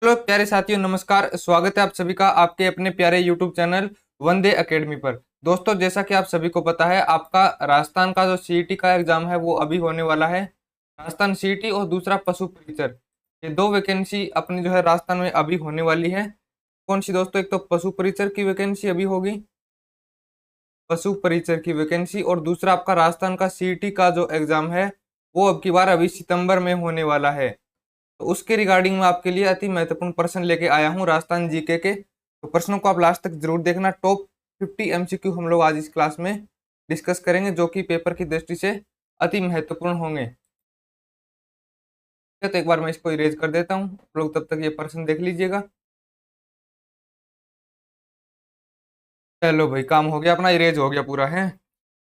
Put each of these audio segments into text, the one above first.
Hello प्यारे साथियों, नमस्कार। स्वागत है आप सभी का आपके अपने प्यारे यूट्यूब चैनल वंदे एकेडमी पर। दोस्तों, जैसा कि आप सभी को पता है, आपका राजस्थान का जो सीईटी का एग्जाम है वो अभी होने वाला है। राजस्थान सीईटी और दूसरा पशु परिचर, ये दो वैकेंसी अपनी जो है राजस्थान में अभी होने वाली है। कौन सी दोस्तों? एक तो पशु परिचर की वैकेंसी अभी होगी, पशु परिचर की वैकेंसी, और दूसरा आपका राजस्थान का सीईटी का जो एग्जाम है वो अब की बार अभी सितंबर में होने वाला है। तो उसके रिगार्डिंग मैं आपके लिए अति महत्वपूर्ण प्रश्न लेके आया हूँ राजस्थान जीके के। तो प्रश्नों को आप लास्ट तक जरूर देखना। टॉप 50 एमसीक्यू हम लोग आज इस क्लास में डिस्कस करेंगे, जो कि पेपर की दृष्टि से अति महत्वपूर्ण होंगे। ठीक है, तो एक बार मैं इसको इरेज कर देता हूँ, आप लोग तब तक ये प्रश्न देख लीजिएगा। चलो भाई, काम हो गया अपना, इरेज हो गया पूरा है।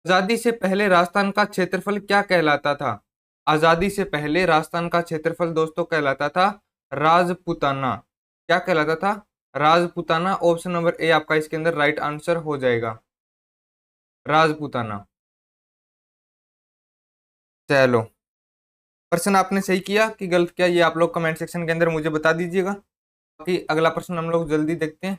आजादी से पहले राजस्थान का क्षेत्रफल क्या कहलाता था? आजादी से पहले राजस्थान का क्षेत्रफल दोस्तों कहलाता था राजपूताना। क्या कहलाता था? राजपूताना। ऑप्शन नंबर ए आपका इसके अंदर राइट आंसर हो जाएगा, राजपूताना। चलो, प्रश्न आपने सही किया कि गलत किया, ये आप लोग कमेंट सेक्शन के अंदर मुझे बता दीजिएगा। बाकी अगला प्रश्न हम लोग जल्दी देखते हैं।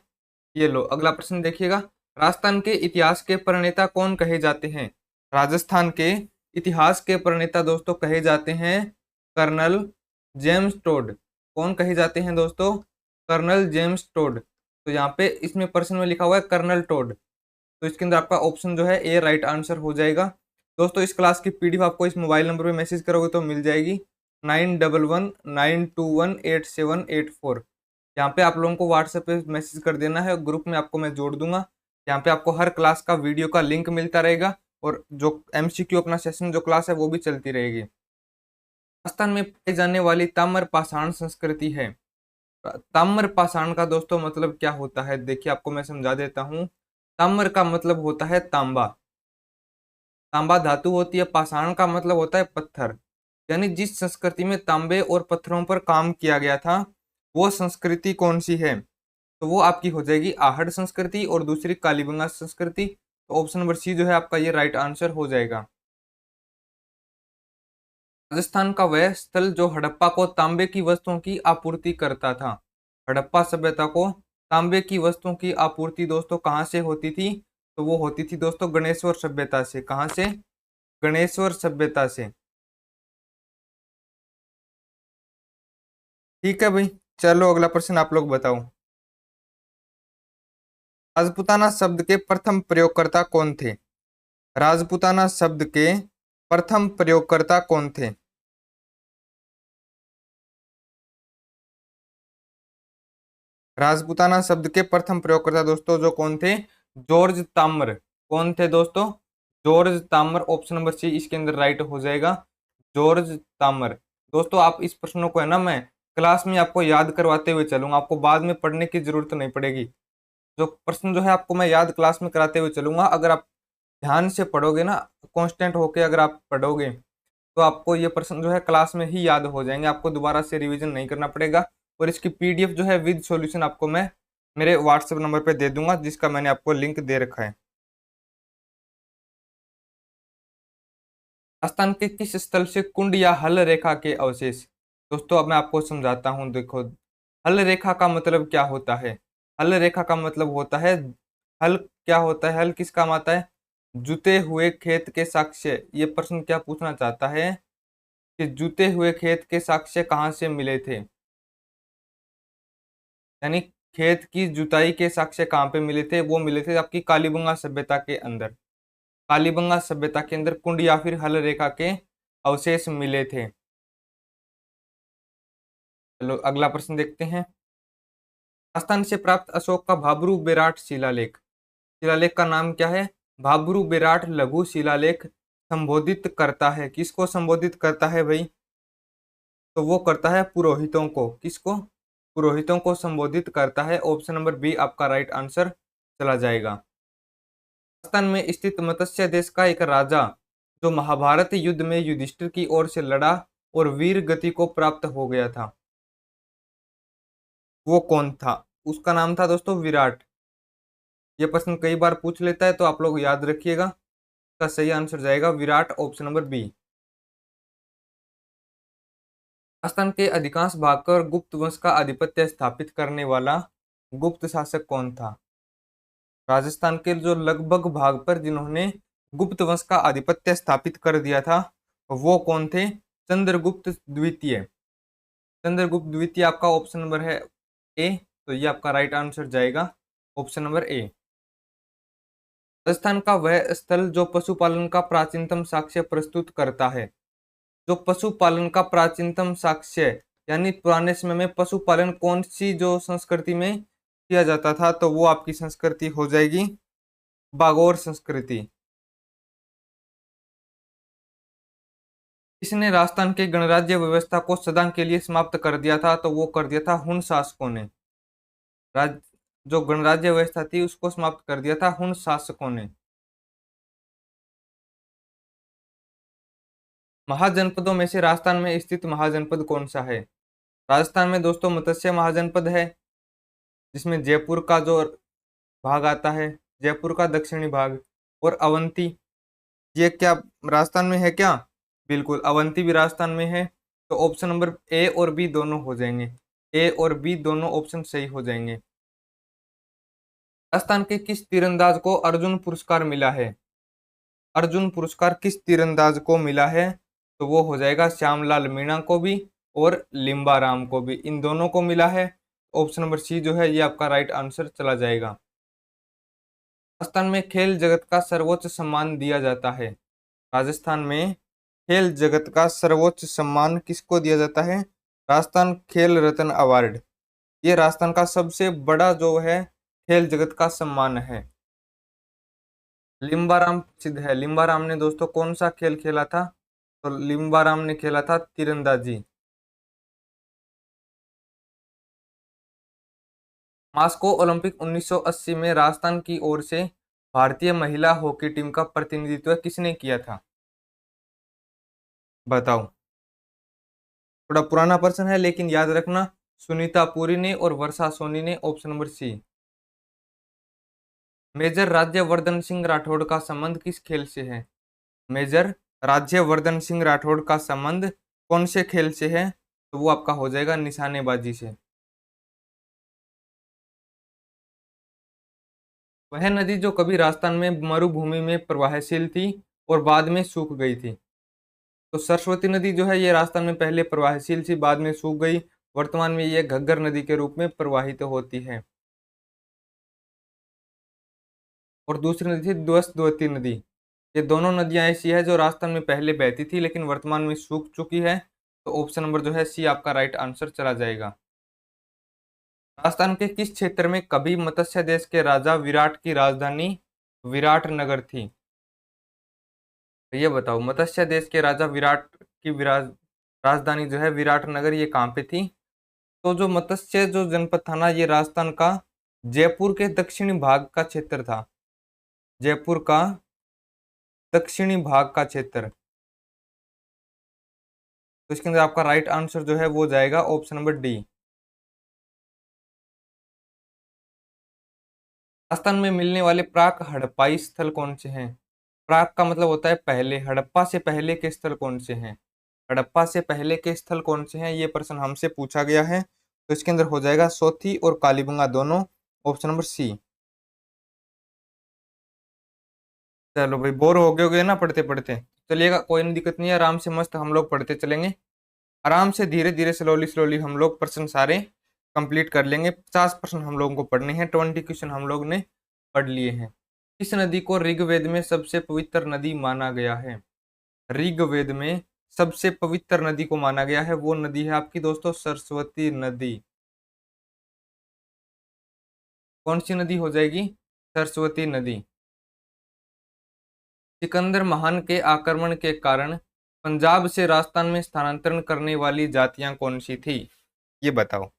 ये लो, अगला प्रश्न देखिएगा। राजस्थान के इतिहास के प्रणेता कौन कहे जाते हैं? राजस्थान के इतिहास के प्रणेता दोस्तों कहे जाते हैं कर्नल जेम्स टोड। कौन कहे जाते हैं दोस्तों? Colonel James Tod. तो यहाँ पे इसमें प्रश्न में लिखा हुआ है कर्नल टोड, तो इसके अंदर आपका ऑप्शन जो है ए राइट आंसर हो जाएगा। दोस्तों, इस क्लास की पीडीएफ आपको इस मोबाइल नंबर पे मैसेज करोगे तो मिल जाएगी, 9119218784। यहाँ पे आप लोगों को व्हाट्सएप पे मैसेज कर देना है, ग्रुप में आपको मैं जोड़ दूंगा। यहाँ पे आपको हर क्लास का वीडियो का लिंक मिलता रहेगा, और जो एमसीक्यू अपना सेशन जो क्लास है वो भी चलती रहेगी। राजस्थान में पाई जाने वाली ताम्र पाषाण संस्कृति है। ताम्र पाषाण का दोस्तों मतलब क्या होता है, देखिए आपको मैं समझा देता हूँ। ताम्र का मतलब होता है तांबा, तांबा धातु होती है। पाषाण का मतलब होता है पत्थर। यानी जिस संस्कृति में तांबे और पत्थरों पर काम किया गया था, वो संस्कृति कौन सी है? तो वो आपकी हो जाएगी आहड़ संस्कृति, और दूसरी कालीबंगा संस्कृति। तो ऑप्शन नंबर सी जो है आपका ये राइट आंसर हो जाएगा। राजस्थान का वह स्थल जो हड़प्पा को तांबे की वस्तुओं की आपूर्ति करता था। हड़प्पा सभ्यता को तांबे की वस्तुओं की आपूर्ति दोस्तों कहाँ से होती थी? तो वो होती थी दोस्तों गणेश्वर सभ्यता से। कहाँ से? गणेश्वर सभ्यता से। ठीक है भाई, चलो अगला प्रश्न आप लोग बताओ। राजपूताना शब्द के प्रथम प्रयोगकर्ता कौन थे? राजपूताना शब्द के प्रथम प्रयोगकर्ता कौन थे? राजपूताना शब्द के प्रथम प्रयोगकर्ता दोस्तों जो कौन थे? जॉर्ज ताम्र। कौन थे दोस्तों? जॉर्ज ताम्र। ऑप्शन नंबर सी इसके अंदर राइट हो जाएगा, जॉर्ज ताम्र। दोस्तों, आप इस प्रश्नों को है ना, मैं क्लास में आपको याद करवाते हुए चलूंगा, आपको बाद में पढ़ने की जरूरत नहीं पड़ेगी। जो प्रश्न जो है आपको मैं याद क्लास में कराते हुए चलूंगा। अगर आप ध्यान से पढ़ोगे ना, कांस्टेंट होके अगर आप पढ़ोगे, तो आपको ये प्रश्न जो है क्लास में ही याद हो जाएंगे, आपको दोबारा से रिवीजन नहीं करना पड़ेगा। और इसकी पीडीएफ जो है विद सॉल्यूशन आपको मैं मेरे व्हाट्सएप नंबर पे दे दूंगा, जिसका मैंने आपको लिंक दे रखा है। राजस्थान के किस स्थल से कुंड या हल रेखा के अवशेष? दोस्तों, अब मैं आपको समझाता हूँ। देखो, हल रेखा का मतलब क्या होता है? हल रेखा का मतलब होता है, हल क्या होता है? हल किस काम आता है? जुते हुए खेत के साक्ष्य। ये प्रश्न क्या पूछना चाहता है कि जुते हुए खेत के साक्ष्य कहाँ से मिले थे? यानी खेत की जुताई के साक्ष्य कहाँ पे मिले थे? वो मिले थे आपकी कालीबंगा सभ्यता के अंदर। कालीबंगा सभ्यता के अंदर कुंड या फिर हल रेखा के अवशेष मिले थे। चलो अगला प्रश्न देखते हैं। राजस्थान से प्राप्त अशोक का भाब्रू बेराट शिलालेख, शिलालेख का नाम क्या है? भाब्रू बेराट लघु शिलालेख संबोधित करता है, किसको संबोधित करता है भाई? तो वो करता है पुरोहितों को। किसको? पुरोहितों को संबोधित करता है। ऑप्शन नंबर बी आपका राइट आंसर चला जाएगा। राजस्थान में स्थित मत्स्य देश का एक राजा जो महाभारत युद्ध में युधिष्ठिर की ओर से लड़ा और वीर गति को प्राप्त हो गया था, वो कौन था? उसका नाम था दोस्तों विराट। ये प्रश्न कई बार पूछ लेता है, तो आप लोग याद रखिएगा। इसका सही आंसर जाएगा Virat, option number B. Rajasthan के अधिकांश भाग पर गुप्त वंश का आधिपत्य स्थापित करने वाला गुप्त शासक कौन था? राजस्थान के जो लगभग भाग पर जिन्होंने गुप्त वंश का आधिपत्य स्थापित कर दिया था, वो कौन थे? चंद्रगुप्त द्वितीय। चंद्रगुप्त द्वितीय आपका ऑप्शन नंबर है ए, तो ये आपका राइट आंसर जाएगा ऑप्शन नंबर ए। राजस्थान का वह स्थल जो पशुपालन का प्राचीनतम साक्ष्य प्रस्तुत करता है। जो पशुपालन का प्राचीनतम साक्ष्य, यानी पुराने समय में पशुपालन कौन सी जो संस्कृति में किया जाता था, तो वो आपकी संस्कृति हो जाएगी बागोर संस्कृति। इसने राजस्थान के गणराज्य व्यवस्था को सदा के लिए समाप्त कर दिया था, तो वो कर दिया था हुन शासकों ने। राज जो गणराज्य व्यवस्था थी उसको समाप्त कर दिया था हुन शासकों ने। महाजनपदों में से राजस्थान में स्थित महाजनपद कौन सा है? राजस्थान में दोस्तों मत्स्य महाजनपद है, जिसमें जयपुर का जो भाग आता है, जयपुर का दक्षिणी भाग, और अवंती, ये क्या राजस्थान में है क्या? बिल्कुल, अवंती भी राजस्थान में है। तो ऑप्शन नंबर ए और बी दोनों हो जाएंगे, ए और बी दोनों ऑप्शन सही हो जाएंगे। राजस्थान के किस तीरंदाज को अर्जुन पुरस्कार मिला है? अर्जुन पुरस्कार किस तीरंदाज को मिला है? तो वो हो जाएगा श्यामलाल मीणा को भी और लिम्बा राम को भी, इन दोनों को मिला है। ऑप्शन नंबर सी जो है ये आपका राइट आंसर चला जाएगा। राजस्थान में खेल जगत का सर्वोच्च सम्मान दिया जाता है। राजस्थान में खेल जगत का सर्वोच्च सम्मान किसको दिया जाता है? राजस्थान खेल रत्न अवार्ड। ये राजस्थान का सबसे बड़ा जो है खेल जगत का सम्मान है। लिम्बाराम सिद्ध है। लिम्बाराम ने दोस्तों कौन सा खेल खेला था? तो लिम्बाराम ने खेला था तीरंदाजी। मास्को ओलंपिक 1980 में राजस्थान की ओर से भारतीय महिला हॉकी टीम का प्रतिनिधित्व किसने किया था? बताओ। थोड़ा पुराना प्रश्न है लेकिन याद रखना, सुनीता पुरी ने और वर्षा सोनी ने, option number C. Major Rajyavardhan Singh Rathore का संबंध किस खेल से है? मेजर राज्यवर्धन सिंह राठौड़ का संबंध कौन से खेल से है? तो वो आपका हो जाएगा निशानेबाजी से। वह नदी जो कभी राजस्थान में मरुभूमि में प्रवाहशील थी और बाद में सूख गई थी। तो सरस्वती नदी जो है ये राजस्थान में पहले प्रवाहशील थी, बाद में सूख गई। वर्तमान में ये घग्गर नदी के रूप में प्रवाहित होती है। और दूसरी नदी थी द्वती नदी। ये दोनों नदियां ऐसी है जो राजस्थान में पहले बहती थी लेकिन वर्तमान में सूख चुकी है। तो ऑप्शन नंबर जो है सी आपका राइट आंसर चला जाएगा। राजस्थान के किस क्षेत्र में कभी मत्स्य देश के राजा विराट की राजधानी विराट नगर थी? तो ये बताओ, मत्स्य देश के राजा विराट की राजधानी जो है विराट नगर, ये कहाँ पे थी? तो जो मत्स्य जो जनपद था ना, ये राजस्थान का जयपुर के दक्षिणी भाग का क्षेत्र था। जयपुर का दक्षिणी भाग का क्षेत्र। तो इसके अंदर आपका राइट आंसर जो है वो जाएगा ऑप्शन नंबर डी। राजस्थान में मिलने वाले प्राक हड़प्पाई स्थल कौन से हैं? प्राक का मतलब होता है पहले, हड़प्पा से पहले के स्थल कौन से हैं? हड़प्पा से पहले के स्थल कौन से हैं, ये प्रश्न हमसे पूछा गया है। तो इसके अंदर हो जाएगा सोथी और कालीबंगा दोनों, ऑप्शन नंबर सी। चलो भाई, बोर हो गए होगे ना पढ़ते पढ़ते? चलिएगा, कोई नहीं, दिक्कत नहीं है, आराम से मस्त हम लोग पढ़ते चलेंगे। आराम से धीरे धीरे स्लोली स्लोली हम लोग प्रश्न सारे कंप्लीट कर लेंगे। 50 प्रश्न हम लोगों को पढ़ने हैं, 20 क्वेश्चन हम लोग ने पढ़ लिए हैं। इस नदी को ऋग्वेद में सबसे पवित्र नदी माना गया है। ऋग्वेद में सबसे पवित्र नदी को माना गया है, वो नदी है आपकी दोस्तों सरस्वती नदी। कौन सी नदी हो जाएगी? सरस्वती नदी। सिकंदर महान के आक्रमण के कारण पंजाब से राजस्थान में स्थानांतरण करने वाली जातियां कौन सी थी? ये बताओ।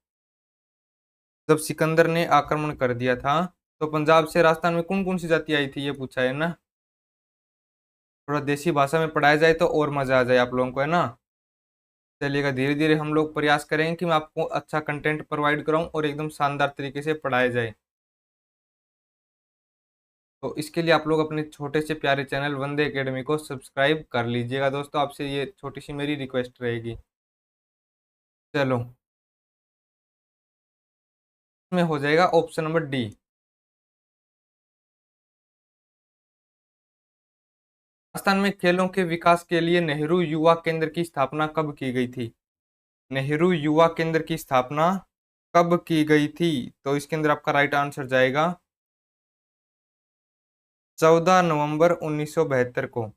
जब सिकंदर ने आक्रमण कर दिया था तो पंजाब से राजस्थान में कौन कौन सी जाति आई थी, ये पूछा है ना। थोड़ा देसी भाषा में पढ़ाया जाए तो और मजा आ जाए आप लोगों को, है ना। चलिएगा, धीरे धीरे हम लोग प्रयास करेंगे कि मैं आपको अच्छा कंटेंट प्रोवाइड कराऊं और एकदम शानदार तरीके से पढ़ाया जाए। तो इसके लिए आप लोग अपने छोटे से प्यारे चैनल वंदे एकेडमी को सब्सक्राइब कर लीजिएगा दोस्तों, आपसे ये छोटी सी मेरी रिक्वेस्ट रहेगी। चलो, इसमें हो जाएगा ऑप्शन नंबर डी। राजस्थान में खेलों के विकास के लिए नेहरू युवा केंद्र की स्थापना कब की गई थी? नेहरू युवा केंद्र की स्थापना कब की गई थी? तो इसके अंदर आपका राइट आंसर जाएगा 14 नवंबर 1972 को।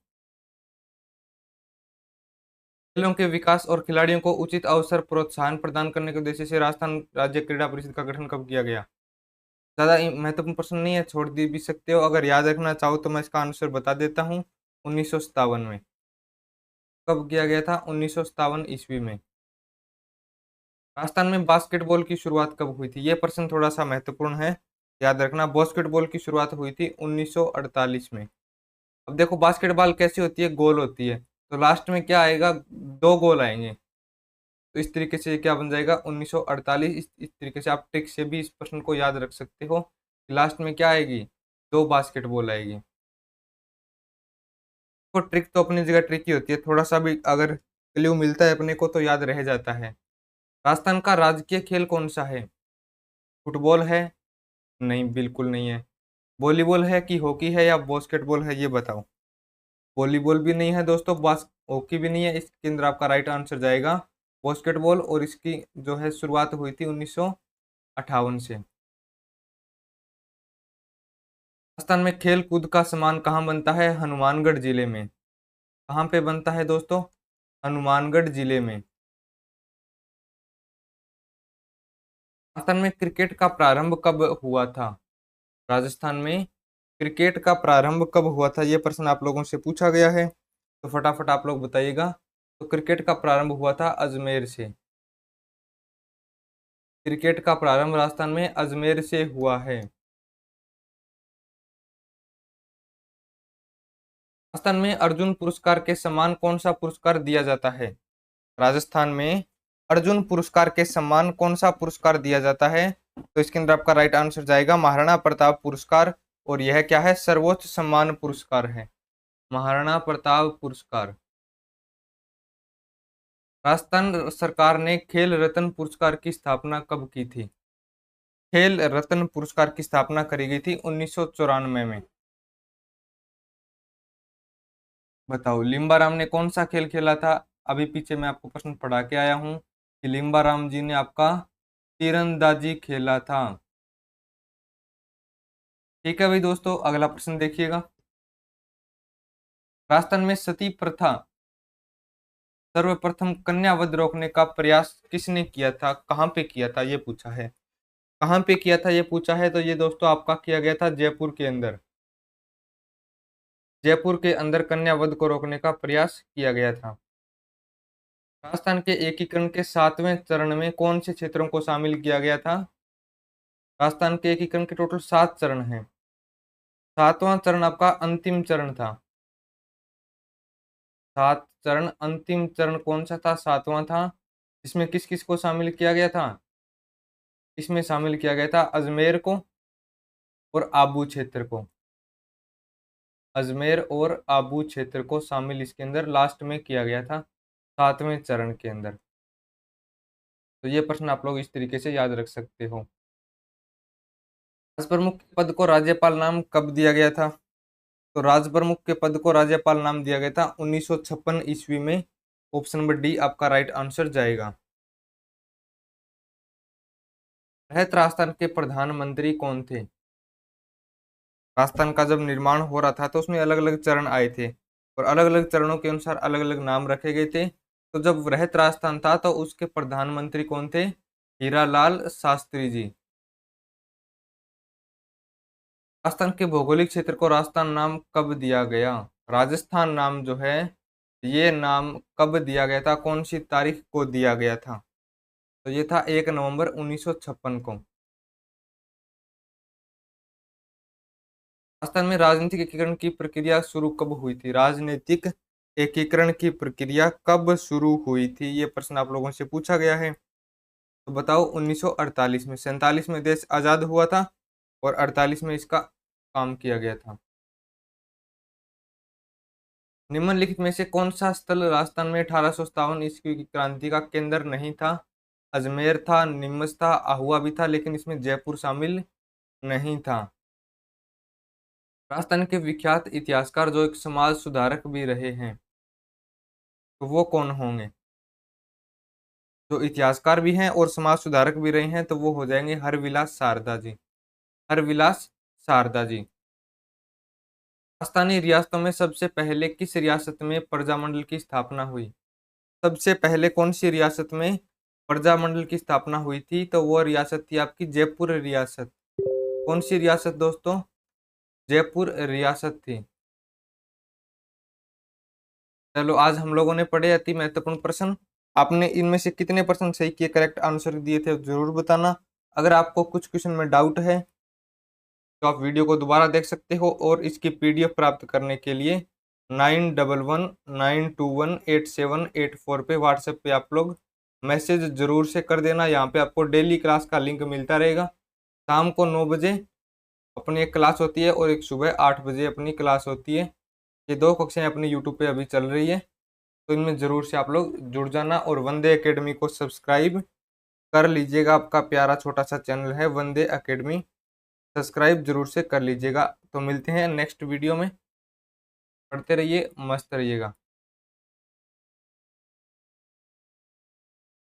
खेलों के विकास और खिलाड़ियों को उचित अवसर प्रोत्साहन प्रदान करने के उद्देश्य से राजस्थान राज्य क्रीड़ा परिषद का गठन कब किया गया? ज्यादा महत्वपूर्ण प्रश्न नहीं है, छोड़ दी भी सकते हो। अगर याद रखना चाहो तो मैं इसका आंसर बता देता हूँ। 1957 में। कब किया गया था? 1957 ईस्वी में। राजस्थान में बास्केटबॉल की शुरुआत कब हुई थी? ये प्रश्न थोड़ा सा महत्वपूर्ण है, याद रखना। बास्केटबॉल की शुरुआत हुई थी 1948 में। अब देखो, बास्केटबॉल कैसी होती है? गोल होती है, तो लास्ट में क्या आएगा? दो गोल आएंगे। तो इस तरीके से क्या बन जाएगा? 1948। इस तरीके से आप ट्रिक से भी इस प्रश्न को याद रख सकते हो कि लास्ट में क्या आएगी? दो बास्केटबॉल आएगी। तो ट्रिक तो अपनी जगह ट्रिक ही होती है, थोड़ा सा भी अगर क्ल्यू मिलता है अपने को तो याद रह जाता है। राजस्थान का राजकीय खेल कौन सा है? फुटबॉल है? नहीं, बिल्कुल नहीं है। वॉलीबॉल है कि हॉकी है या बास्केटबॉल है, ये बताओ। वॉलीबॉल भी नहीं है दोस्तों, बास हॉकी भी नहीं है। इसके अंदर आपका राइट आंसर जाएगा बास्केटबॉल, और इसकी जो है शुरुआत हुई थी 1958 से। राजस्थान में खेल कूद का सामान कहाँ बनता है? हनुमानगढ़ जिले में। कहाँ पे बनता है दोस्तों? हनुमानगढ़ जिले में। राजस्थान में क्रिकेट का प्रारंभ कब हुआ था? राजस्थान में क्रिकेट का प्रारंभ कब हुआ था? ये प्रश्न आप लोगों से पूछा गया है, तो फटाफट आप लोग बताइएगा। तो क्रिकेट का प्रारंभ हुआ था अजमेर से। क्रिकेट का प्रारंभ राजस्थान में अजमेर से हुआ है। राजस्थान में अर्जुन पुरस्कार के समान कौन सा पुरस्कार दिया जाता है? राजस्थान में अर्जुन पुरस्कार के सम्मान कौन सा पुरस्कार दिया जाता है? तो इसके अंदर आपका राइट आंसर जाएगा महाराणा प्रताप पुरस्कार, और यह क्या है? सर्वोच्च सम्मान पुरस्कार है, महाराणा प्रताप पुरस्कार। राजस्थान सरकार ने खेल रत्न पुरस्कार की स्थापना कब की थी? खेल रत्न पुरस्कार की स्थापना करी गई थी 1994 में। बताओ, लिम्बाराम ने कौन सा खेल खेला था? अभी पीछे मैं आपको प्रश्न पढ़ा के आया हूं कि लिम्बाराम जी ने आपका तीरंदाजी खेला था। ठीक है भाई दोस्तों, अगला प्रश्न देखिएगा। राजस्थान में सती प्रथा सर्वप्रथम कन्यावध रोकने का प्रयास किसने किया था? कहाँ पे किया था ये पूछा है। कहाँ पे किया था ये पूछा है, तो ये दोस्तों आपका किया गया था जयपुर के अंदर। जयपुर के अंदर कन्यावध को रोकने का प्रयास किया गया था। राजस्थान के एकीकरण के 7वें चरण में कौन से क्षेत्रों को शामिल किया गया था? राजस्थान के एकीकरण के टोटल 7 चरण हैं। 7वां चरण आपका अंतिम चरण था। 7 चरण, अंतिम चरण कौन सा था? 7वां था। इसमें किस किस को शामिल किया गया था? इसमें शामिल किया गया था अजमेर को और आबू क्षेत्र को। अजमेर और आबू क्षेत्र को शामिल इसके अंदर लास्ट में किया गया था, 7वें चरण के अंदर। तो ये प्रश्न आप लोग इस तरीके से याद रख सकते हो। राज प्रमुख के पद को राज्यपाल नाम कब दिया गया था? तो राज प्रमुख के पद को राज्यपाल नाम दिया गया था 1956 ईस्वी में। ऑप्शन नंबर डी आपका राइट आंसर जाएगा। रहत राजस्थान के प्रधानमंत्री कौन थे? राजस्थान का जब निर्माण हो रहा था तो उसमें अलग अलग चरण आए थे, और अलग अलग चरणों के अनुसार अलग अलग नाम रखे गए थे। तो जब रहत राजस्थान था तो उसके प्रधानमंत्री कौन थे? हीरालाल शास्त्री जी। राजस्थान के भौगोलिक क्षेत्र को राजस्थान नाम कब दिया गया? राजस्थान नाम जो है, ये नाम कब दिया गया था? कौन सी तारीख को दिया गया था? तो ये था 1 नवंबर 1956 को। राजस्थान में राजनीतिक एकीकरण की प्रक्रिया शुरू कब हुई थी? राजनीतिक एकीकरण की प्रक्रिया कब शुरू हुई थी? ये प्रश्न आप लोगों से पूछा गया है। तो बताओ, 1948 में। 47 में देश आजाद हुआ था, और 48 में इसका काम किया गया था। निम्नलिखित में से कौन सा स्थल राजस्थान में 1857 ईस्वी की क्रांति का केंद्र नहीं था? अजमेर था, नीमच था, आहुआ भी था, लेकिन इसमें जयपुर शामिल नहीं था। राजस्थान के विख्यात इतिहासकार जो एक समाज सुधारक भी रहे हैं, तो वो कौन होंगे? जो इतिहासकार भी हैं और समाज सुधारक भी रहे हैं, तो वो हो जाएंगे हरविलास शारदा जी। हरविलास शारदा जी। राजस्थानी रियासतों में सबसे पहले किस रियासत में प्रजामंडल की स्थापना हुई? सबसे पहले कौन सी रियासत में प्रजामंडल की स्थापना हुई थी? तो वो रियासत थी आपकी जयपुर रियासत। कौन सी रियासत दोस्तों? जयपुर रियासत थी। चलो, आज हम लोगों ने पढ़े अति महत्वपूर्ण प्रश्न। आपने इनमें से कितने प्रश्न सही किए, करेक्ट आंसर दिए थे, जरूर बताना। अगर आपको कुछ क्वेश्चन में डाउट है तो आप वीडियो को दोबारा देख सकते हो, और इसकी पीडीएफ प्राप्त करने के लिए 9119218784 पे व्हाट्सएप पे आप लोग मैसेज जरूर से कर देना। यहाँ पे आपको डेली क्लास का लिंक मिलता रहेगा। शाम को 9 बजे अपनी एक क्लास होती है और एक सुबह 8 बजे अपनी क्लास होती है। ये दो कक्षाएं अपनी यूट्यूब पे अभी चल रही है, तो इनमें ज़रूर से आप लोग जुड़ जाना, और वंदे एकेडमी को सब्सक्राइब कर लीजिएगा। आपका प्यारा छोटा सा चैनल है वंदे एकेडमी, सब्सक्राइब जरूर से कर लीजिएगा। तो मिलते हैं नेक्स्ट वीडियो में। पढ़ते रहिए, मस्त रहिएगा।